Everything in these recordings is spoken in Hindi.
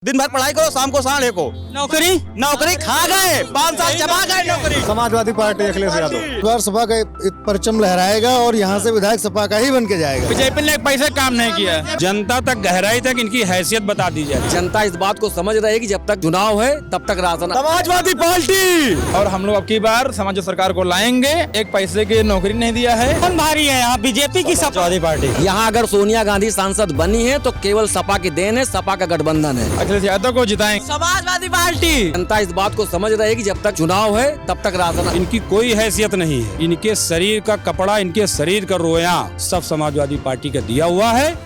दिन भर पढ़ाई करो, शाम को 1:30 नौकरी खा गए, 5 साल चबा गए नौकरी। समाजवादी पार्टी अखिलेश यादव इस बार सपा का परचम लहराएगा और यहाँ से विधायक सपा का ही बन के जाएगा। बीजेपी ने पैसे काम नहीं किया। जनता तक गहराई तक इनकी हैसियत बता दी जाए। जनता इस बात को समझ रही है कि जब तक चुनाव है तब तक राशन। समाजवादी पार्टी और हम लोग अब की बार समाज सरकार को लाएंगे। एक पैसे की नौकरी नहीं दिया है। कौन भारी है यहाँ? बीजेपी की समाजवादी पार्टी। यहाँ अगर सोनिया गांधी सांसद बनी है तो केवल सपा की देन है, सपा का गठबंधन है। अखिलेश यादव को जिताएंगे। समाजवादी पार्टी। जनता इस बात को समझ रही है कि जब तक चुनाव है तब तक राशन। इनकी कोई हैसियत नहीं है। इनके शरीर का कपड़ा, इनके शरीर का रोया सब समाजवादी पार्टी का दिया हुआ है।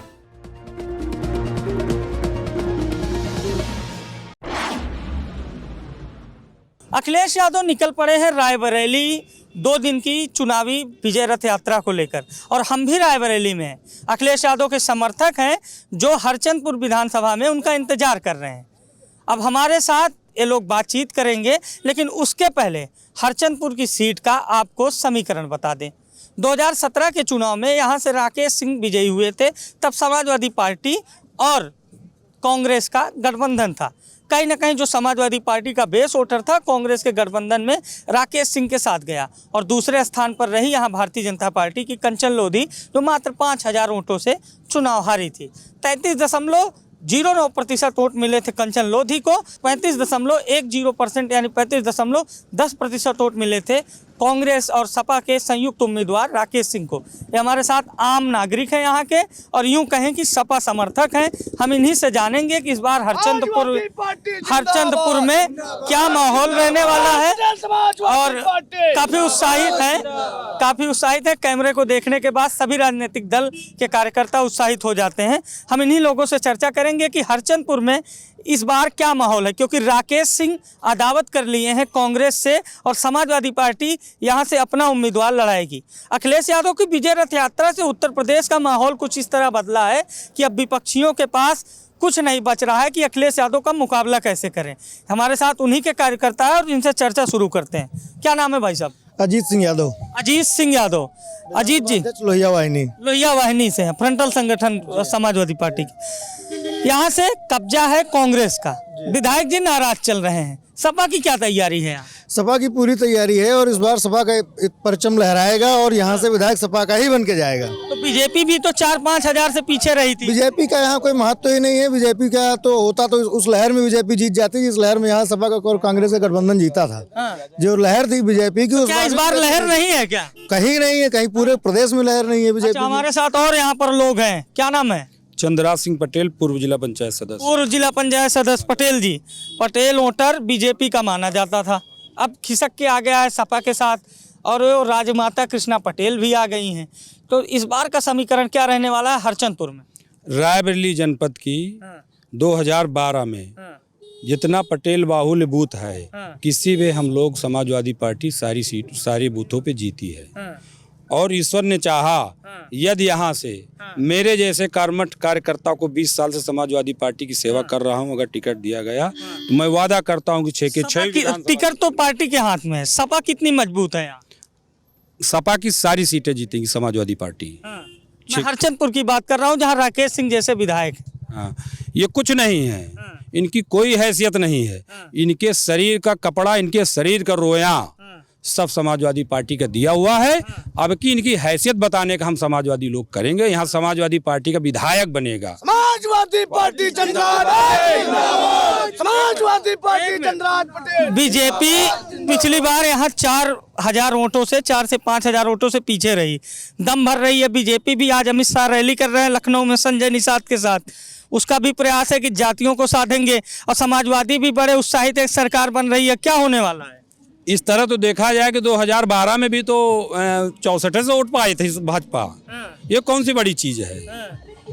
अखिलेश यादव निकल पड़े हैं रायबरेली 2 दिन की चुनावी विजय रथ यात्रा को लेकर, और हम भी रायबरेली में हैं। अखिलेश यादव के समर्थक हैं जो हरचंदपुर विधानसभा में उनका इंतजार कर रहे हैं। अब हमारे साथ ये लोग बातचीत करेंगे, लेकिन उसके पहले हरचंदपुर की सीट का आपको समीकरण बता दें। 2017 के चुनाव में यहाँ से राकेश सिंह विजयी हुए थे। तब समाजवादी पार्टी और कांग्रेस का गठबंधन था। कहीं ना कहीं जो समाजवादी पार्टी का बेस वोटर था कांग्रेस के गठबंधन में राकेश सिंह के साथ गया, और दूसरे स्थान पर रही यहाँ भारतीय जनता पार्टी की कंचन लोधी, जो मात्र 5000 वोटों से चुनाव हारी थी। 33.09% वोट मिले थे कंचन लोधी को। 35.10% यानी 35.10% वोट मिले थे कांग्रेस और सपा के संयुक्त उम्मीदवार राकेश सिंह को। ये हमारे साथ आम नागरिक हैं यहाँ के, और यूं कहें कि सपा समर्थक हैं। हम इन्हीं से जानेंगे कि इस बार हरचंदपुर में क्या माहौल रहने वाला है, और काफी उत्साहित है। कैमरे को देखने के बाद सभी राजनीतिक दल के कार्यकर्ता उत्साहित हो जाते हैं। हम इन्हीं लोगों से चर्चा करेंगे कि हरचंदपुर में इस बार क्या माहौल है, क्योंकि राकेश सिंह अदावत कर लिए हैं कांग्रेस से, और समाजवादी पार्टी यहां से अपना उम्मीदवार लड़ाएगी। अखिलेश यादव की विजय रथ यात्रा से उत्तर प्रदेश का माहौल कुछ इस तरह बदला है कि अब विपक्षियों के पास कुछ नहीं बच रहा है कि अखिलेश यादव का मुकाबला कैसे करें। हमारे साथ उन्हीं के कार्यकर्ता है और इनसे चर्चा शुरू करते हैं। क्या नाम है भाई साहब? अजीत सिंह यादव। अजीत जी लोहिया वाहिनी से हैं, फ्रंटल संगठन समाजवादी पार्टी की। यहाँ से कब्जा है कांग्रेस का, विधायक जी नाराज चल रहे हैं। सपा की क्या तैयारी है यहाँ? सपा की पूरी तैयारी है और इस बार सपा का परचम लहराएगा और यहाँ से विधायक सपा का ही बन के जाएगा। तो बीजेपी भी तो 4-5 हजार से पीछे रही थी। बीजेपी का यहाँ कोई महत्व ही नहीं है। बीजेपी का तो होता तो उस लहर में बीजेपी जीत जाती, जिस लहर में यहाँ सपा का और कांग्रेस का गठबंधन जीता था। जो लहर थी बीजेपी की, क्या इस बार लहर नहीं है? क्या कहीं नहीं है, कहीं पूरे प्रदेश में लहर नहीं है बीजेपी। हमारे साथ और यहाँ पर लोग हैं। क्या नाम है? चंद्रराज सिंह पटेल, पूर्व जिला पंचायत सदस्य। पटेल जी, पटेल वोटर बीजेपी का माना जाता था, अब खिसक के आ गया है सपा के साथ, और राजमाता कृष्णा पटेल भी आ गई हैं। तो इस बार का समीकरण क्या रहने वाला है हरचंदपुर में? रायबरेली जनपद की 2012 में जितना पटेल बाहुल्य बूथ है, किसी भी हम लोग समाजवादी पार्टी सारी बूथों पे जीती है। और ईश्वर ने चाहा, यदि यहाँ से मेरे जैसे कर्मठ कार्यकर्ता को 20 साल से समाजवादी पार्टी की सेवा कर रहा हूँ, अगर टिकट दिया गया तो मैं वादा करता हूँ कि 6 के 6 टिकट तो पार्टी के हाथ में है। सपा कितनी मजबूत है यहाँ? सपा की सारी सीटें जीतेंगी समाजवादी पार्टी। मैं हरचंदपुर की बात कर रहा हूँ, जहाँ राकेश सिंह जैसे विधायक। हाँ, ये कुछ नहीं है। इनकी कोई हैसियत नहीं है। इनके शरीर का कपड़ा, इनके शरीर का रोया सब समाजवादी पार्टी का दिया हुआ है। अब की इनकी हैसियत बताने का हम समाजवादी लोग करेंगे। यहाँ समाजवादी पार्टी का विधायक बनेगा समाजवादी पार्टी चंद्रराज पटेल। बीजेपी पिछली बार यहाँ 4000 वोटों से 4 से 5000 वोटों से पीछे रही, दम भर रही है बीजेपी भी। आज अमित शाह रैली कर रहे हैं लखनऊ में संजय निषाद के साथ। उसका भी प्रयास है कि जातियों को साधेंगे, और समाजवादी भी बड़े उत्साहित है, सरकार बन रही है। क्या होने वाला है? इस तरह तो देखा जाए कि 2012 में भी तो 64 से वोट पाई थी भाजपा। ये कौन सी बड़ी चीज है?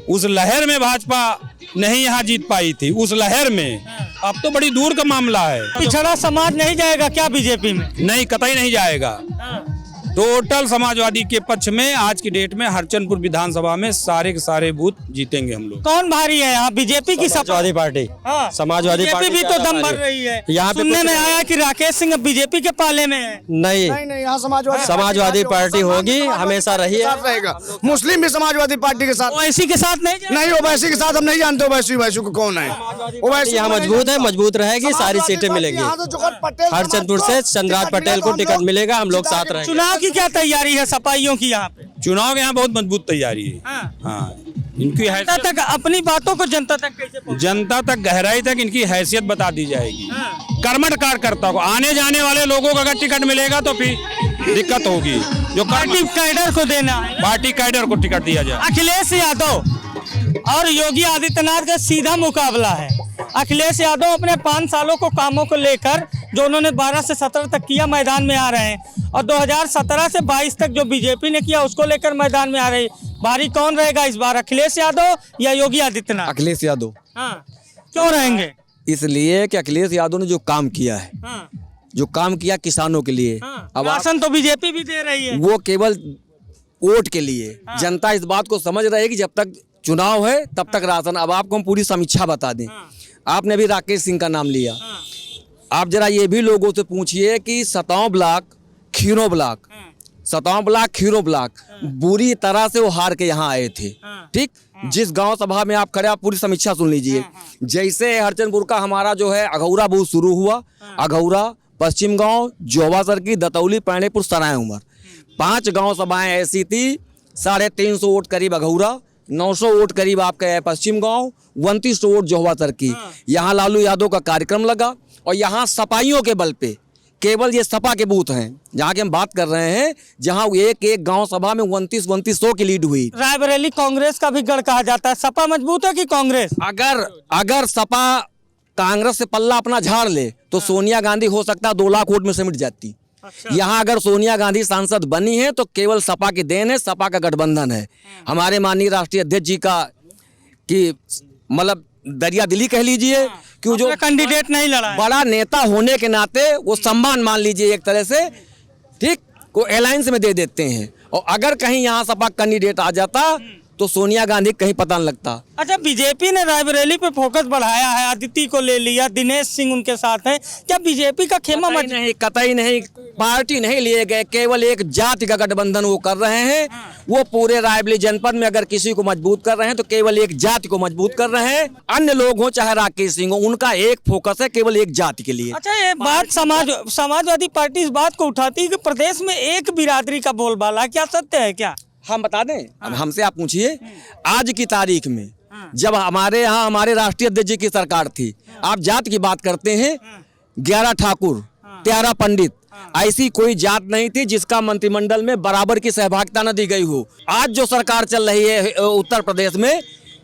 उस लहर में भाजपा नहीं यहाँ जीत पाई थी, उस लहर में। अब तो बड़ी दूर का मामला है। पिछड़ा समाज नहीं जाएगा क्या बीजेपी में? नहीं, कतई नहीं जाएगा। टोटल समाजवादी के पक्ष में आज की डेट में हरचंदपुर विधानसभा में सारे के सारे बूथ जीतेंगे हम लोग। कौन भारी है यहाँ? बीजेपी की समाजवादी पार्टी। हाँ, समाजवादी बीजेपी पार्टी भी तो दम भर रही है। यहाँ पे सुनने में आया कि राकेश सिंह बीजेपी के पाले में है। नहीं, यहाँ समाजवादी पार्टी होगी, हमेशा रही है। रहेगा। मुस्लिम भी समाजवादी पार्टी के साथ ओवैसी के साथ नहीं नहीं, ओवैसी के साथ हम नहीं जानते ओवैसी को कौन है। ओवैसी यहाँ मजबूत है, मजबूत रहेगी, सारी सीटें मिलेगी। हरचंदपुर से चंद्रराज पटेल को टिकट मिलेगा, हम लोग साथ रहेंगे। चुनाव की क्या तैयारी है सपाइयों की यहाँ पे? चुनाव के यहाँ बहुत मजबूत तैयारी है। हाँ, इनकी जनता तक अपनी बातों को जनता तक कैसे पहुंचाएं? जनता तक गहराई तक इनकी हैसियत बता दी जाएगी। कर्मठ कार्यकर्ता को, आने जाने वाले लोगों को अगर टिकट मिलेगा तो फिर दिक्कत होगी। जो पार्टी कैडर को देना है, पार्टी कैडर को टिकट दिया जाए। अखिलेश यादव और योगी आदित्यनाथ का सीधा मुकाबला है। अखिलेश यादव अपने 5 सालों को कामों को लेकर जो उन्होंने 12 से 17 तक किया मैदान में आ रहे हैं, और 2017 से 22 तक जो बीजेपी ने किया उसको लेकर मैदान में आ रही। भारी कौन रहेगा इस बार, अखिलेश यादव या योगी आदित्यनाथ? अखिलेश यादव। हाँ, क्यों रहेंगे? इसलिए कि अखिलेश यादव ने जो काम किया है, हाँ, जो काम किया किसानों के लिए, हाँ, अब राशन तो बीजेपी भी दे रही है। वो केवल वोट के लिए। जनता इस बात को समझ रही है कि जब तक चुनाव है तब तक राशन। अब आपको हम पूरी समीक्षा बता दें। आपने भी राकेश सिंह का नाम लिया, आप जरा ये भी लोगों से पूछिए कि सतांव ब्लॉक, खीरो ब्लॉक, सतांव ब्लॉक, खीरो ब्लॉक बुरी तरह से वो हार के यहाँ आए थे। ठीक, जिस गांव सभा में आप खड़े, आप पूरी समीक्षा सुन लीजिए। जैसे हरचंदपुर का हमारा जो है अघौरा बूथ शुरू हुआ, अघौरा, पश्चिम गांव, जोवा सर्की, दतौली, पैणेपुर, सराय उमर, 5 गांव सभाएं ऐसी थी। 350 वोट करीब अघौरा, 900 वोट करीब आपका पश्चिम गांव, 29 वोट जोहवा सर्की। यहाँ लालू यादव का कार्यक्रम लगा, और यहाँ सपाइयों के बल पे केवल ये सपा के बूथ हैं जहाँ की हम बात कर रहे हैं, जहाँ एक एक गांव सभा में 2900 की लीड हुई। रायबरेली कांग्रेस का भी गढ़ कहा जाता है। सपा मजबूत है कि कांग्रेस? अगर सपा कांग्रेस से पल्ला अपना झाड़ ले तो सोनिया गांधी हो सकता है 2 लाख वोट में सिमट जाती। यहाँ अगर सोनिया गांधी सांसद बनी है तो केवल सपा की देन है, सपा का गठबंधन है। हमारे माननीय राष्ट्रीय अध्यक्ष जी का कि मतलब दरिया दिली कह लीजिए, क्यों जो कैंडिडेट नहीं लड़ा, बड़ा नेता होने के नाते वो सम्मान मान लीजिए एक तरह से, ठीक, को अलायंस में दे देते हैं। और अगर कहीं यहाँ सपा कैंडिडेट आ जाता तो सोनिया गांधी कहीं पता नहीं लगता। अच्छा, बीजेपी ने रायबरेली पे फोकस बढ़ाया है, अदिति को ले लिया, दिनेश सिंह उनके साथ हैं। क्या बीजेपी का खेमा नहीं, कतई नहीं, पार्टी नहीं लिए गए, केवल एक जाति का गठबंधन वो कर रहे हैं। वो पूरे रायबरेली जनपद में अगर किसी को मजबूत कर रहे हैं तो केवल एक जाति को मजबूत कर रहे हैं। अन्य लोग हो चाहे राकेश सिंह हो, उनका एक फोकस है केवल एक जाति के लिए। अच्छा, ये बात समाजवादी पार्टी इस बात को उठाती है कि प्रदेश में एक बिरादरी का बोलबाला, क्या सत्य है क्या? हम बता दें, अब हमसे आप पूछिए, आज की तारीख में जब हमारे यहाँ हमारे राष्ट्रीय अध्यक्ष जी की सरकार थी, आप जात की बात करते हैं, 11 ठाकुर, 13 पंडित, ऐसी कोई जात नहीं थी जिसका मंत्रिमंडल में बराबर की सहभागिता न दी गई हो। आज जो सरकार चल रही है उत्तर प्रदेश में,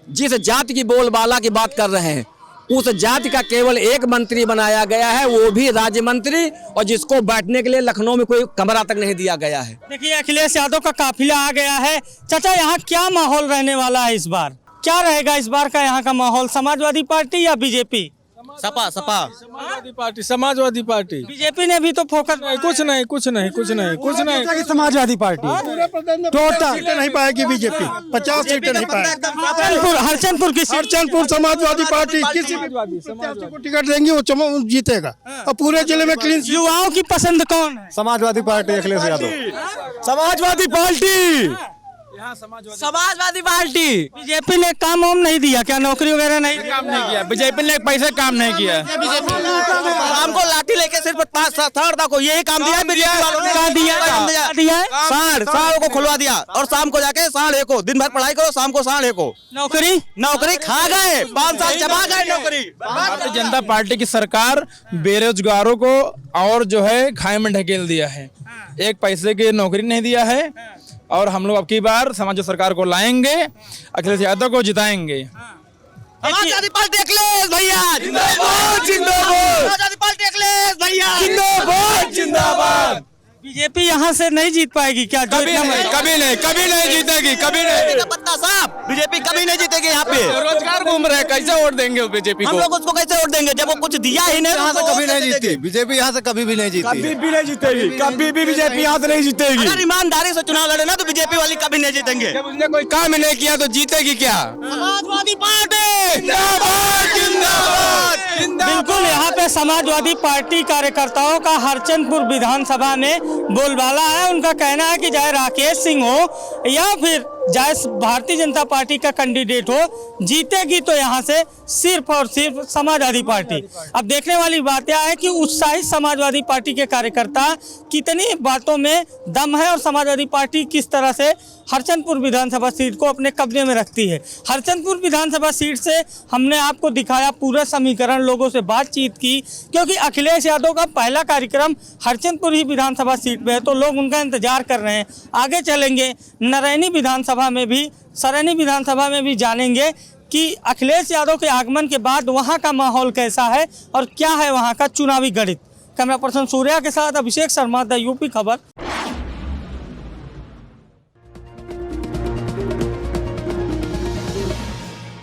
जिस जाति की बोलबाला की बात कर रहे हैं, उस जाति का केवल एक मंत्री बनाया गया है, वो भी राज्य मंत्री, और जिसको बैठने के लिए लखनऊ में कोई कमरा तक नहीं दिया गया है। देखिए, अखिलेश यादव का काफिला आ गया है। चाचा, यहाँ क्या माहौल रहने वाला है इस बार? क्या रहेगा इस बार का यहाँ का माहौल, समाजवादी पार्टी या BJP? Sapa Samajwadi party. BJP ने भी तो फोकस कुछ नहीं। समाजवादी पार्टी टोटल सीटें नहीं पाएगी बीजेपी, 50 सीटें नहीं पाएगी। हरचंदपुर समाजवादी पार्टी किसी को टिकट देंगी वो जीतेगा, और पूरे जिले में क्लीन। युवाओं की पसंद कौन है? Samajwadi party, Akhilesh Yadav. Samajwadi party, Samajwadi party. BJP ने काम वाम नहीं दिया क्या, नौकरी वगैरह नहीं किया बीजेपी ने, पैसे काम नहीं किया। शाम को लाठी लेके सिर्फ को यही काम दिया है। दिया है? साढ़ को खुलवा दिया, और शाम को जाके 1:30 को, दिन भर पढ़ाई करो, शाम को 1:30 को नौकरी खा गए, 5 साल चबा गए नौकरी। भारतीय जनता पार्टी की सरकार बेरोजगारों को और जो है खाए में ढकेल दिया है, एक पैसे की नौकरी नहीं दिया है। और हम लोग अब की बार समाज सरकार को लाएंगे, अखिलेश यादव को जिताएंगे। समाजवादी पार्टी अखिलेश भैया जिंदाबाद, समाजवादी पार्टी अखिलेश भैया जिंदाबाद। बीजेपी यहाँ से नहीं जीत पाएगी क्या? जो कभी इतना नहीं, कभी नहीं, कभी नहीं जीतेगी, कभी नहीं। पत्ता साहब, बीजेपी कभी नहीं जीतेगी यहाँ पे। रोजगार घूम रहे, कैसे वोट देंगे बीजेपी हम को? लोग उसको कैसे वोट देंगे जब वो कुछ दिया ही नहीं? यहाँ से कभी नहीं जीतती बीजेपी, यहाँ से कभी भी नहीं जीती, कभी भी नहीं जीतेगी, कभी भी बीजेपी यहाँ से नहीं जीतेगी। अगर ईमानदारी से चुनाव लड़े ना तो बीजेपी वाली कभी नहीं जीतेंगे। जब उसने कोई काम नहीं किया तो जीतेगी क्या? समाजवादी पार्टी बिल्कुल, यहाँ पे समाजवादी पार्टी कार्यकर्ताओं का हरचंदपुर विधानसभा में बोलबाला है। उनका कहना है कि चाहे राकेश सिंह हो या फिर चाहे भारतीय जनता पार्टी का कैंडिडेट हो, जीतेगी तो यहाँ से सिर्फ और सिर्फ समाजवादी पार्टी। अब देखने वाली बात यह है कि उत्साहित समाजवादी पार्टी के कार्यकर्ता कितनी बातों में दम है और समाजवादी पार्टी किस तरह से हरचंदपुर विधानसभा सीट को अपने कब्जे में रखती है। हरचंदपुर विधानसभा सीट से हमने आपको दिखाया पूरा समीकरण, लोगों से बातचीत की, क्योंकि अखिलेश यादव का पहला कार्यक्रम हरचंदपुर ही विधानसभा सीट पे है, तो लोग उनका इंतजार कर रहे हैं। आगे चलेंगे नरैनी विधानसभा में भी, सरैनी विधानसभा में भी जानेंगे कि अखिलेश यादव के आगमन के बाद वहाँ का माहौल कैसा है और क्या है वहाँ का चुनावी गणित। कैमरा पर्सन सूर्या के साथ अभिषेक शर्मा, द यूपी खबर।